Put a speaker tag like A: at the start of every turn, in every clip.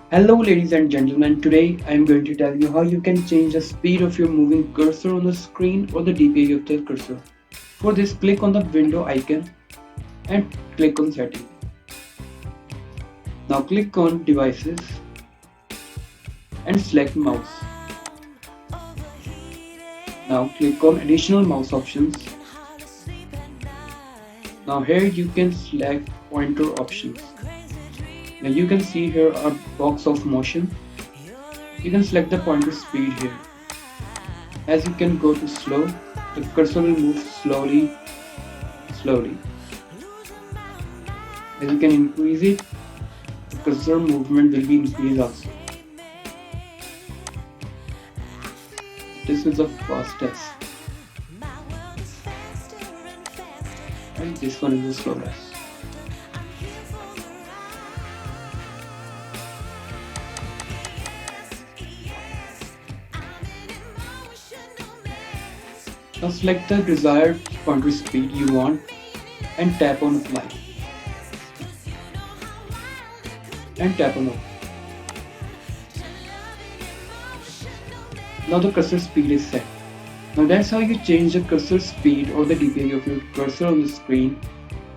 A: Hello ladies and gentlemen, today I am going to tell you how you can change the speed of your moving cursor on the screen or the DPI of the cursor. For this, click on the window icon and click on setting. Now click on devices and select mouse. Now click on additional mouse options. Now here you can select pointer options. Now you can see here a box of motion. You can select the pointer speed here. As you can go to slow, the cursor will move slowly. As you can increase it, the cursor movement will be increased also. This is the fastest. And this one is the slowest. Now select the desired pointer speed you want and tap on apply. And tap on OK. Now the cursor speed is set. Now that's how you change the cursor speed or the DPI of your cursor on the screen.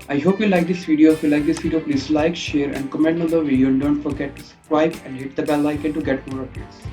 A: I hope you like this video. If you like this video, please like, share and comment on the video, and don't forget to subscribe and hit the bell icon to get more updates.